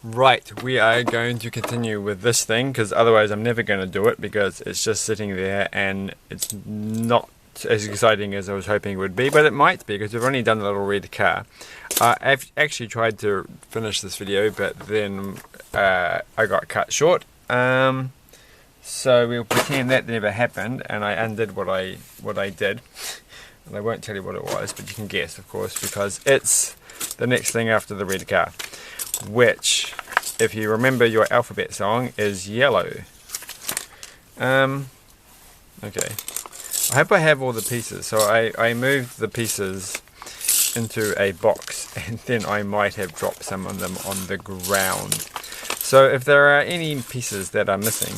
Right, we are going to continue with this thing because otherwise I'm never going to do it because it's just sitting there and it's not as exciting as I was hoping it would be, but it might be because we've only done a little red car. I've actually tried to finish this video, but then I got cut short. So we'll pretend that never happened and I undid what I did. And I won't tell you what it was, but you can guess, of course, because it's the next thing after the red car, which, if you remember your alphabet song, is yellow. Okay. I hope I have all the pieces. So I moved the pieces into a box, and then I might have dropped some of them on the ground. So if there are any pieces that are missing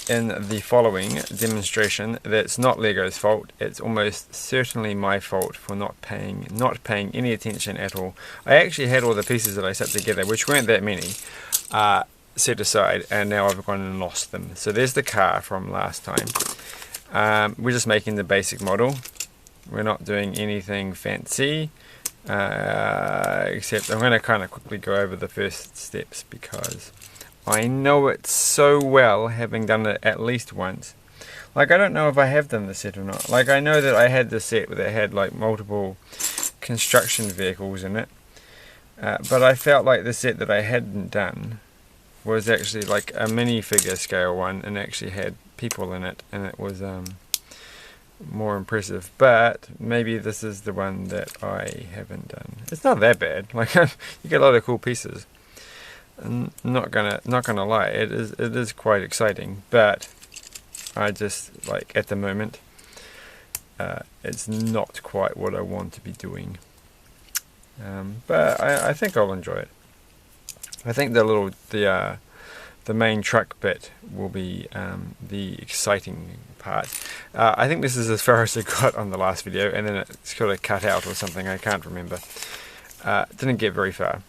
in the following demonstration, that's not Lego's fault. It's almost certainly my fault for not paying any attention at all. I actually had all the pieces that I set together, which weren't that many, set aside, and now I've gone and lost them. So there's the car from last time. We're just making the basic model. We're not doing anything fancy, except I'm going to kind of quickly go over the first steps because I know it so well, having done it at least once. Like, I don't know if I have done the set or not. Like, I know that I had the set that had like multiple construction vehicles in it, but I felt like the set that I hadn't done was actually like a mini figure scale one and actually had people in it, and it was more impressive. But maybe this is the one that I haven't done. It's not that bad. Like, you get a lot of cool pieces. Not gonna lie, it is quite exciting, but I just, like, at the moment it's not quite what I want to be doing, but I think I'll enjoy it. I think the main truck bit will be the exciting part. I think this is as far as I got on the last video, and then it's kind of cut out or something, I can't remember. Didn't get very far.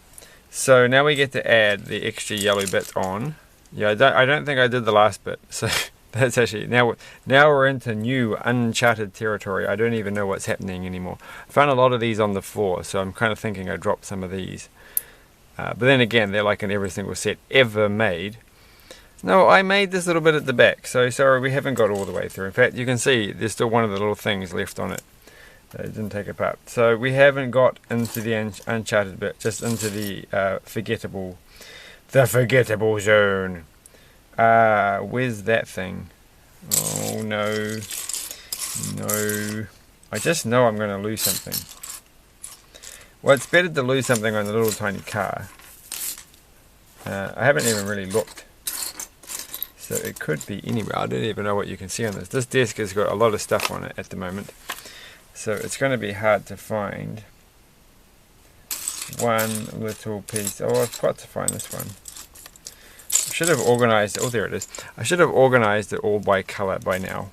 So now we get to add the extra yellow bit on. Yeah, I don't think I did the last bit. So that's actually, now we're into new uncharted territory. I don't even know what's happening anymore. I found a lot of these on the floor, so I'm kind of thinking I dropped some of these. But then again, they're like in every single set ever made. No, I made this little bit at the back, so sorry, we haven't got all the way through. In fact, you can see there's still one of the little things left on it. It didn't take apart. So we haven't got into the uncharted bit, just into the forgettable zone. Where's that thing? Oh no, no! I just know I'm going to lose something. Well, it's better to lose something on a little tiny car. I haven't even really looked, so it could be anywhere. I don't even know what you can see on this. This desk has got a lot of stuff on it at the moment. So it's going to be hard to find one little piece. Oh, I've got to find this one. I should have organized, oh there it is. I should have organized it all by color by now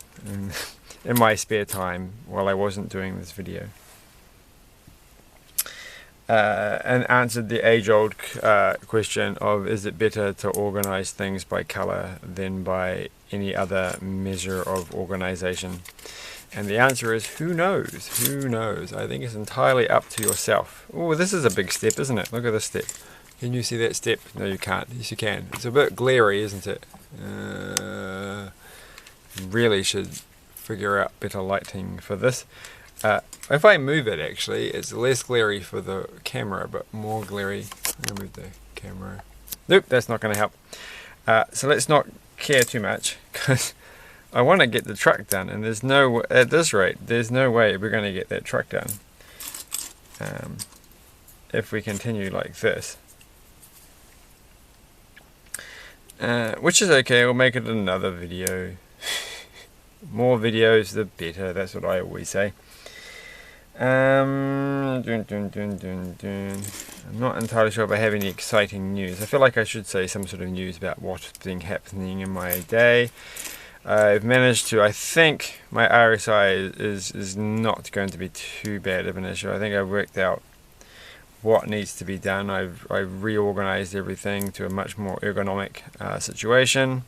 in my spare time while I wasn't doing this video. And answered the age-old question of, is it better to organize things by color than by any other measure of organization? And the answer is, who knows? Who knows? I think it's entirely up to yourself. Oh, this is a big step, isn't it? Look at this step. Can you see that step? No, you can't. Yes, you can. It's a bit glary, isn't it? Really should figure out better lighting for this. If I move it, actually, it's less glary for the camera, but more glary. I'm going to move the camera. Nope, that's not going to help. So let's not care too much, because I want to get the truck done, and there's no, at this rate, there's no way we're going to get that truck done if we continue like this. Which is okay, we'll make it another video. More videos, the better, that's what I always say. I'm not entirely sure if I have any exciting news. I feel like I should say some sort of news about what's been happening in my day. I've managed to, I think my RSI is not going to be too bad of an issue. I think I've worked out what needs to be done. I've reorganized everything to a much more ergonomic situation,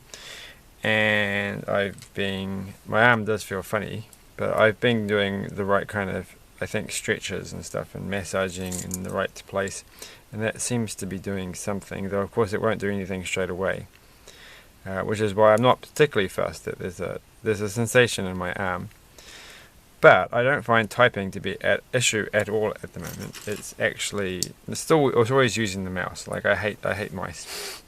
and my arm does feel funny, but I've been doing the right kind of I think, stretches and stuff and massaging in the right place, and that seems to be doing something, though of course it won't do anything straight away, which is why I'm not particularly fussed that there's a sensation in my arm. But I don't find typing to be at issue at all at the moment. It's always using the mouse. Like I hate mice.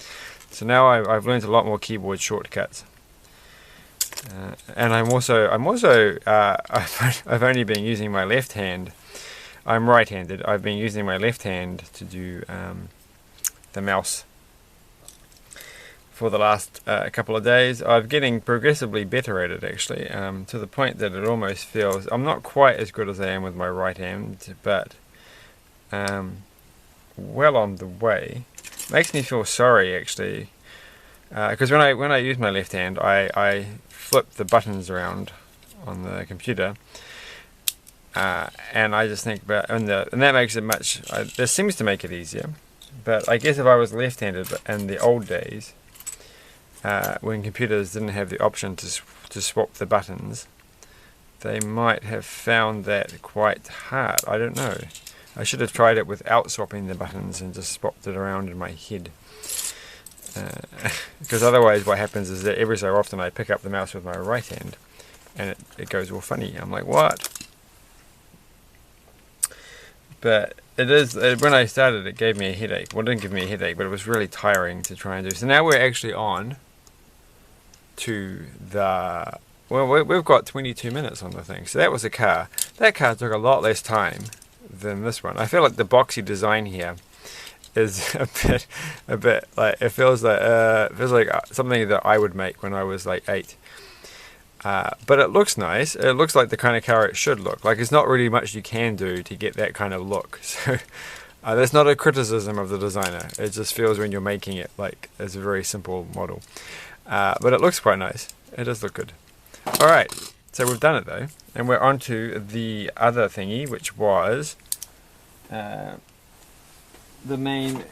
So now I've learned a lot more keyboard shortcuts. And I've only been using my left hand. I'm right-handed. I've been using my left hand to do the mouse for the last couple of days. I'm getting progressively better at it, actually, to the point that it almost feels... I'm not quite as good as I am with my right hand, but well on the way. Makes me feel sorry, actually, because when I use my left hand, I flip the buttons around on the computer, and I just think about... and that makes it much... this seems to make it easier, but I guess if I was left-handed in the old days, when computers didn't have the option to swap the buttons, they might have found that quite hard. I don't know. I should have tried it without swapping the buttons and just swapped it around in my head. Because otherwise what happens is that every so often I pick up the mouse with my right hand and it goes all funny. I'm like, what? But it is, when I started it gave me a headache. Well, it didn't give me a headache, but it was really tiring to try and do. So now we're actually on to the... well, we've got 22 minutes on the thing. So that was a car. That car took a lot less time than this one. I feel like the boxy design here is a bit like... it feels like something that I would make when I was like 8. But it looks nice. It looks like the kind of car it should look. Like, it's not really much you can do to get that kind of look. So that's not a criticism of the designer. It just feels when you're making it like it's a very simple model. But it looks quite nice. It does look good. Alright, so we've done it though. And we're on to the other thingy, which was the main...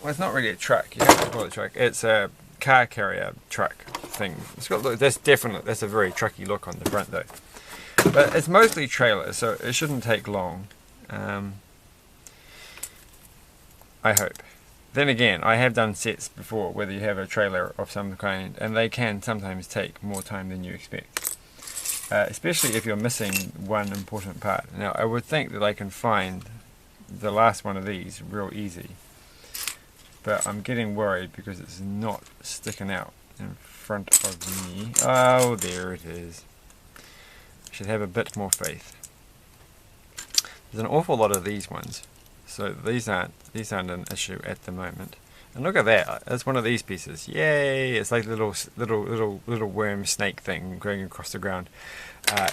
well, it's not really a truck. You have to call it a truck. It's a car carrier truck thing. It's got, look, that's a very trucky look on the front though. But it's mostly trailer, so it shouldn't take long. I hope. Then again, I have done sets before whether you have a trailer of some kind, and they can sometimes take more time than you expect. Especially if you're missing one important part. Now, I would think that I can find the last one of these real easy. But I'm getting worried because it's not sticking out in front of me. Oh, there it is. I should have a bit more faith. There's an awful lot of these ones. So these aren't an issue at the moment. And look at that! That's one of these pieces. Yay! It's like a little worm snake thing going across the ground.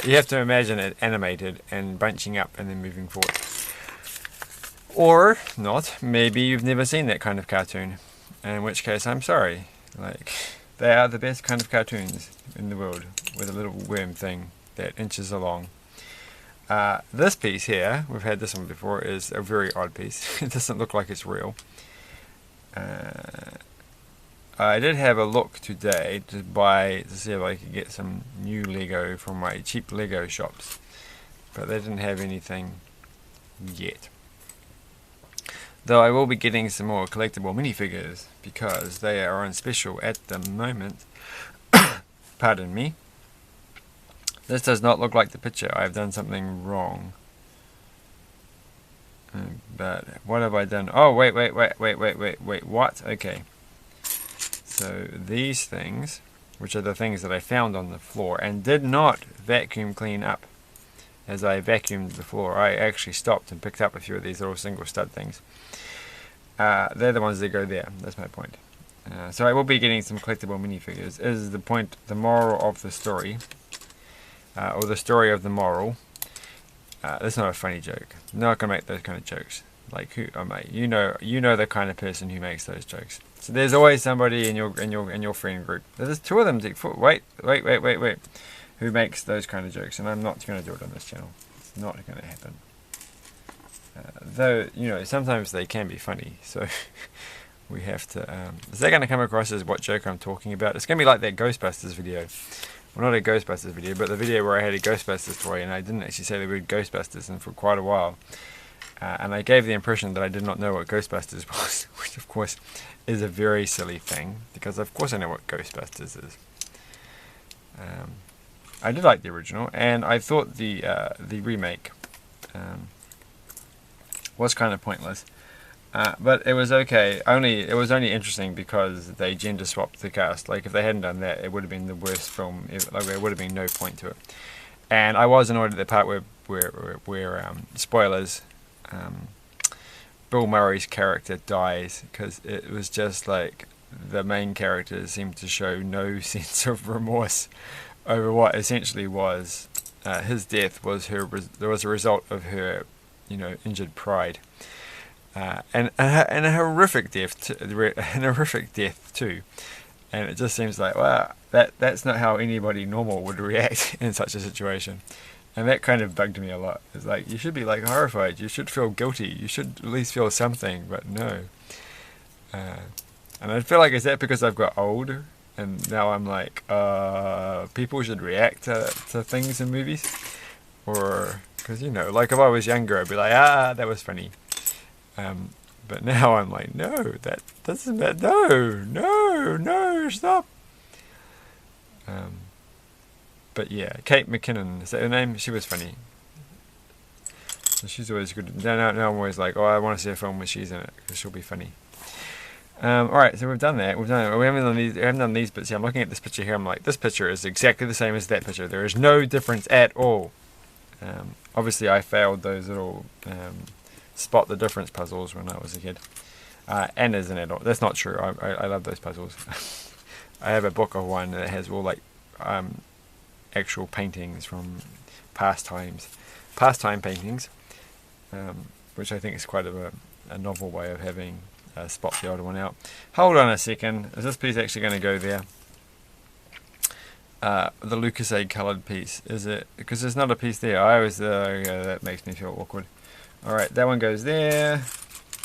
You have to imagine it animated and bunching up and then moving forward. Or not. Maybe you've never seen that kind of cartoon. In which case, I'm sorry. Like, they are the best kind of cartoons in the world, with a little worm thing that inches along. This piece here, we've had this one before, is a very odd piece. It doesn't look like it's real. I did have a look today to see if I could get some new Lego from my cheap Lego shops, but they didn't have anything yet. Though I will be getting some more collectible minifigures because they are on special at the moment. Pardon me. This does not look like the picture. I've done something wrong. But what have I done? Oh, wait, what? Okay. So these things, which are the things that I found on the floor and did not vacuum clean up as I vacuumed the floor. I actually stopped and picked up a few of these little single stud things. They're the ones that go there. That's my point. So I will be getting some collectible minifigures. Is the point, the moral of the story, or the story of the moral. That's not a funny joke. I'm not gonna make those kind of jokes. Like, who? Oh mate, you know the kind of person who makes those jokes. So there's always somebody in your friend group. There's two of them. Wait. Who makes those kind of jokes? And I'm not going to do it on this channel. It's not going to happen. Though, you know, sometimes they can be funny. So we have to... is that going to come across as what joke I'm talking about? It's going to be like that Ghostbusters video well, not a Ghostbusters video, but the video where I had a Ghostbusters toy and I didn't actually say the word Ghostbusters and for quite a while. And I gave the impression that I did not know what Ghostbusters was, which of course is a very silly thing, because of course I know what Ghostbusters is. I did like the original, and I thought the remake was kind of pointless. But it was okay. It was only interesting because they gender swapped the cast. Like if they hadn't done that, it would have been the worst film ever. Like there would have been no point to it. And I was annoyed at the part where spoilers, Bill Murray's character dies, because it was just like the main character seemed to show no sense of remorse over what essentially was his death was a result of her, injured pride. And a horrific death, too, and it just seems like, wow, that's not how anybody normal would react in such a situation, and that kind of bugged me a lot. It's like, you should be like horrified, you should feel guilty, you should at least feel something, but no. And I feel like, is that because I've got older and now I'm like, people should react to things in movies, or because like if I was younger, I'd be like, that was funny. But now I'm like, no, that doesn't, no, stop. But yeah, Kate McKinnon, is that her name? She was funny. So she's always good. Now I'm always like, I want to see a film where she's in it, because she'll be funny. Alright, so we've done that. We haven't done these bits here. I'm looking at this picture here. I'm like, this picture is exactly the same as that picture. There is no difference at all. Obviously, I failed those little spot the difference puzzles when I was a kid, and as an adult. That's not true. I love those puzzles. I have a book of one that has all like actual paintings from pastime paintings, which I think is quite a novel way of having spot the older one out. Hold on a second. Is this piece actually going to go there? The Lucasade coloured piece, is it? Because there's not a piece there. I always that makes me feel awkward. Alright, that one goes there.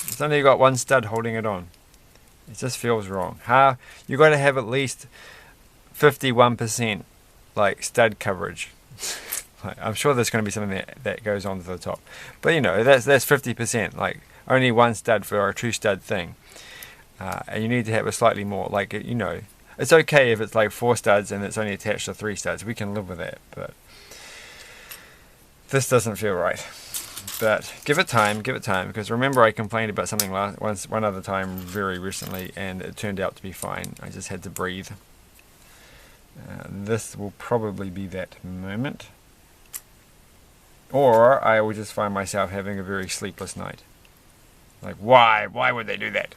It's only got one stud holding it on. It just feels wrong. You got to have at least 51% like stud coverage. I'm sure there's going to be something that goes on to the top, but that's 50%. Like only one stud for a true stud thing, and you need to have a slightly more. Like it's okay if it's like 4 studs and it's only attached to 3 studs. We can live with that, but this doesn't feel right. But give it time, because remember I complained about something one other time very recently, and it turned out to be fine. I just had to breathe. This will probably be that moment. Or I will just find myself having a very sleepless night. Like, why? Why would they do that?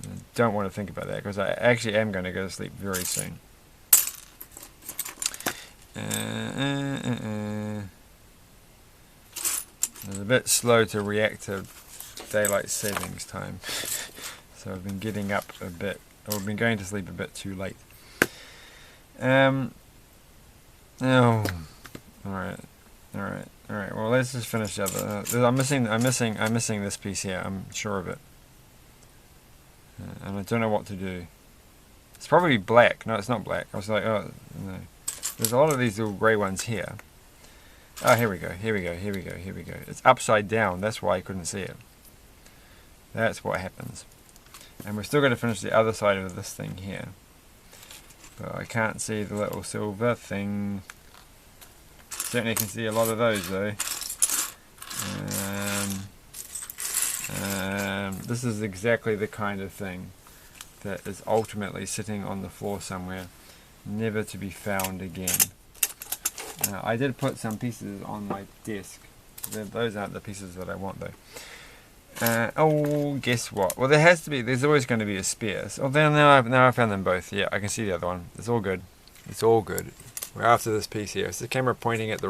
I don't want to think about that, because I actually am going to go to sleep very soon. It's a bit slow to react to daylight savings time, so I've been getting up a bit, or I've been going to sleep a bit too late. Alright. Well, let's just finish the other. I'm missing this piece here. I'm sure of it, and I don't know what to do. It's probably black. No, it's not black. I was like, oh no. There's a lot of these little grey ones here. Oh, here we go. It's upside down. That's why I couldn't see it. That's what happens. And we're still going to finish the other side of this thing here. But I can't see the little silver thing. Certainly can see a lot of those though. This is exactly the kind of thing that is ultimately sitting on the floor somewhere, never to be found again. I did put some pieces on my desk. Those aren't the pieces that I want though. Oh, guess what? Well, there's always going to be a spare. So now I found them both. Yeah, I can see the other one. It's all good. We're after this piece here. Is the camera pointing at the right?